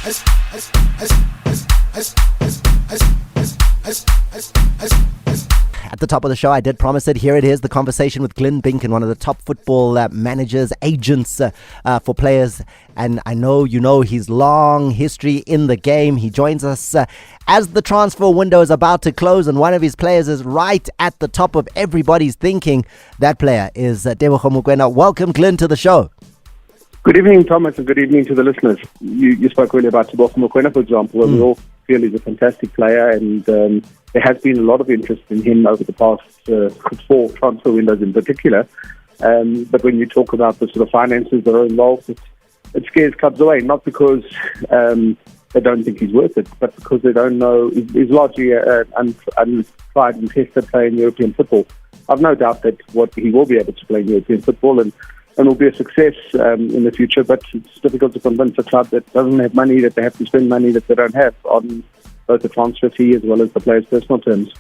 At the top of the show, I did promise it. Here it is, the conversation with Glyn Binkin, one of the top football managers, agents for players. And I know you know his long history in the game. He joins us as the transfer window is about to close, and one of his players is right at the top of everybody's thinking. That player is Teboho Mokoena. Welcome, Glyn, to the show. Good evening, Thomas, and good evening to the listeners. You spoke earlier about Teboho Mokoena, for example, where we all feel he's a fantastic player, and there has been a lot of interest in him over the past 4 transfer windows in particular. But when you talk about the sort of finances that are involved, it scares clubs away, not because they don't think he's worth it, but because they don't know. He's largely an untried and tested player in European football. I've no doubt that he will be able to play in European football and will be a success in the future, but it's difficult to convince a club that doesn't have money, that they have to spend money that they don't have on both the transfer fee as well as the player's personal terms.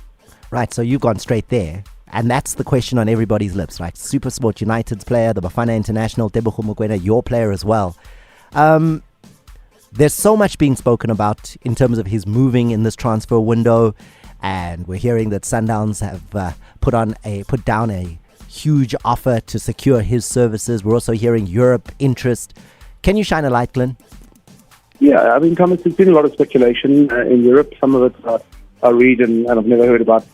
Right, so you've gone straight there, and that's the question on everybody's lips, right? Supersport United's player, the Bafana International, Teboho Mokoena, your player as well. There's so much being spoken about in terms of his moving in this transfer window, and we're hearing that Sundowns have put down a huge offer to secure his services. We're also hearing Europe interest. Can you shine a light, Glyn? Yeah, I mean, Thomas, there's been a lot of speculation in Europe. Some of it I read and I've never heard about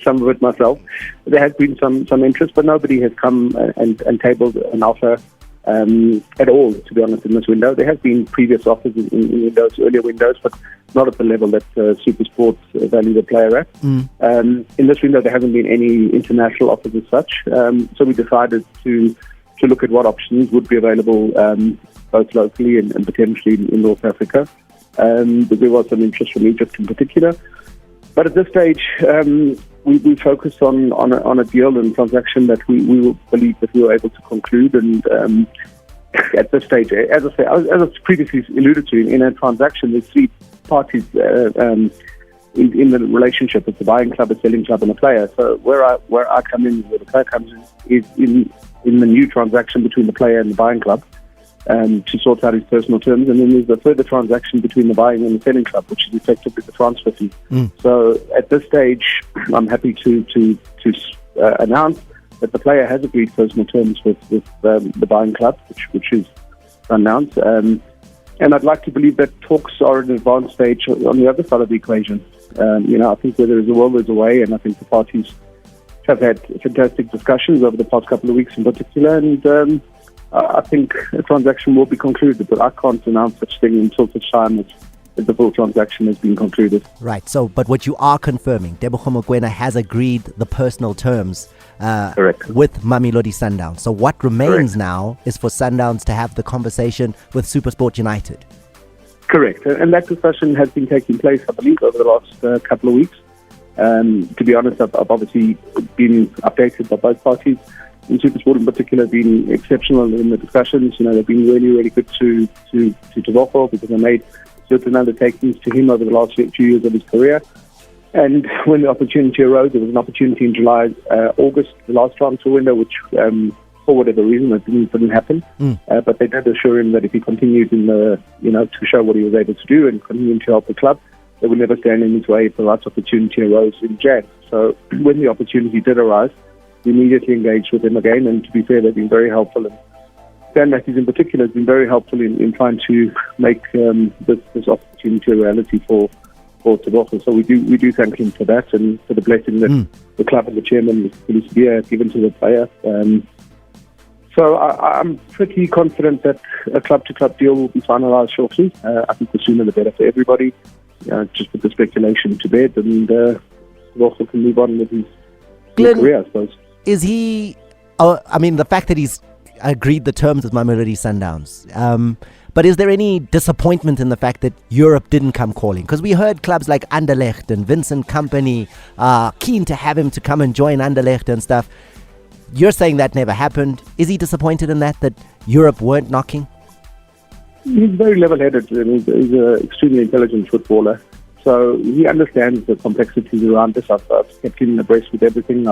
some of it myself. There has been some interest, but nobody has come and tabled an offer at all, to be honest, in this window. There have been previous offers in earlier windows, but not at the level that Supersport value the player at. In this window, there hasn't been any international offers as such. So we decided to look at what options would be available both locally and potentially in North Africa. But there was some interest from Egypt in particular. But at this stage, we focused on a deal and transaction that we believe that we were able to conclude. And at this stage, as I previously alluded to, in a transaction, there's 3 parties in the relationship. It's a buying club, a selling club, and a player. So where I come in, where the player comes in, is in the new transaction between the player and the buying club. To sort out his personal terms, and then there's a further transaction between the buying and the selling club, which is effectively the transfer fee. So at this stage, I'm happy to announce that the player has agreed personal terms with the buying club, which is announced. And I'd like to believe that talks are at an advanced stage on the other side of the equation. I think where there is a will, there's a way, and I think the parties have had fantastic discussions over the past couple of weeks in particular, and I think a transaction will be concluded, but I can't announce such thing until such time as the full transaction has been concluded. Right. So, but what you are confirming, Teboho Mokoena has agreed the personal terms with Mamelodi Sundowns. So what remains now is for Sundowns to have the conversation with Supersport United. Correct. And that discussion has been taking place, I believe, over the last couple of weeks. To be honest, I've obviously been updated by both parties. In Supersport in particular, have been exceptional in the discussions. They've been really, really good to Teboho, because they made certain undertakings to him over the last few years of his career. And when the opportunity arose, there was an opportunity in July, August, the last transfer window, which for whatever reason it didn't happen. But they did assure him that if he continued to show what he was able to do and continue to help the club, they would never stand in his way if the right opportunity arose in Jan. So when the opportunity did arise, we immediately engaged with them again, and to be fair, they've been very helpful. And Dan Matthews in particular has been very helpful in trying to make this opportunity a reality for Teboho. So we do thank him for that, and for the blessing that the club and the chairman have given to the player. So I'm pretty confident that a club-to-club deal will be finalised shortly. I think the sooner the better for everybody. Just put the speculation to bed, and Teboho can move on with his career, I suppose. Is he... the fact that he's agreed the terms with Mamelodi Sundowns, but is there any disappointment in the fact that Europe didn't come calling? Because we heard clubs like Anderlecht and Vincent Kompany keen to have him to come and join Anderlecht and stuff. You're saying that never happened. Is he disappointed in that Europe weren't knocking? He's very level-headed, and he's an extremely intelligent footballer. So he understands the complexities around this. I've kept him abreast with everything.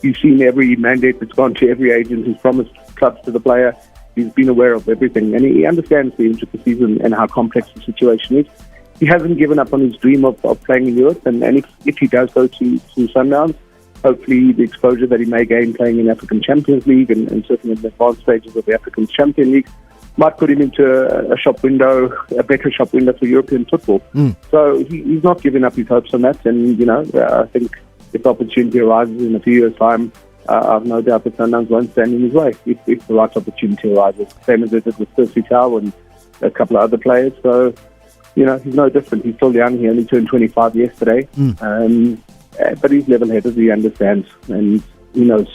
You've seen every mandate that's gone to every agent who's promised clubs to the player. He's been aware of everything, and he understands the intricacies and how complex the situation is. He hasn't given up on his dream of playing in Europe, and if he does go to Sundowns, hopefully the exposure that he may gain playing in African Champions League and certainly in the advanced stages of the African Champions League might put him into a better shop window for European football. So he's not giving up his hopes on that, and I think if the opportunity arises in a few years' time, I've no doubt that Sundowns won't stand in his way if the right opportunity arises. Same as it did with Percy Tau and a couple of other players. So, he's no different. He's still young. He only turned 25 yesterday. But he's level-headed. He understands, and he knows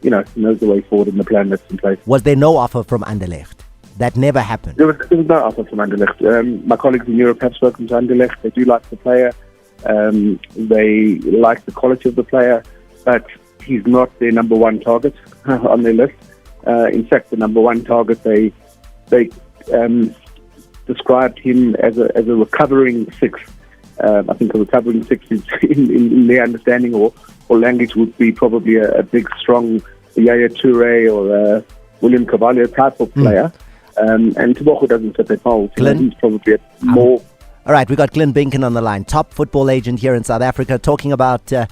the way forward and the plan that's in place. Was there no offer from Anderlecht? That never happened. There was no offer from Anderlecht. My colleagues in Europe have spoken to Anderlecht. They do like the player. They like the quality of the player, but he's not their number one target on their list. In fact, the number one target, they described him as a recovering six. I think a recovering six is, in their understanding or language, would be probably a big, strong Yaya Toure or William Carvalho type of player. And Teboho doesn't fit that mold. He's probably a more... All right, we got Glyn Binkin on the line, top football agent here in South Africa, talking about the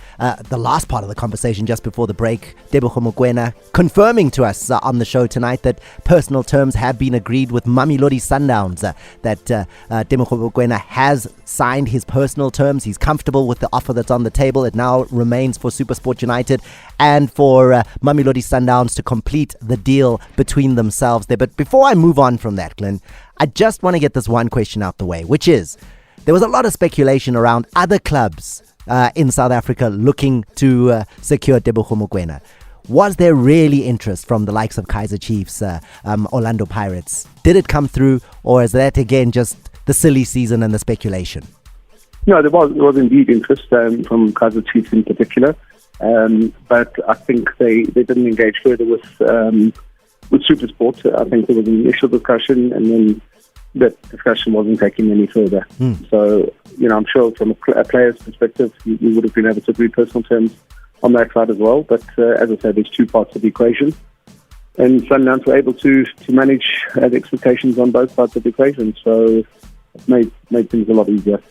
last part of the conversation just before the break. Teboho Mokoena confirming to us on the show tonight that personal terms have been agreed with Mamelodi Sundowns, that Teboho Mokoena has signed his personal terms. He's comfortable with the offer that's on the table. It now remains for Supersport United and for Mamelodi Sundowns to complete the deal between themselves there. But before I move on from that, Glyn, I just want to get this one question out the way, which is, there was a lot of speculation around other clubs in South Africa looking to secure Teboho Mokoena. Was there really interest from the likes of Kaizer Chiefs, Orlando Pirates? Did it come through, or is that again just the silly season and the speculation? No, there was indeed interest from Kaizer Chiefs in particular, but I think they didn't engage further with Supersport. I think there was an initial discussion, and then that discussion wasn't taken any further. So, I'm sure from a player's perspective, we would have been able to agree personal terms on that side as well. But as I said, there's two parts of the equation, and Sundowns were able to manage the expectations on both sides of the equation. So it made things a lot easier.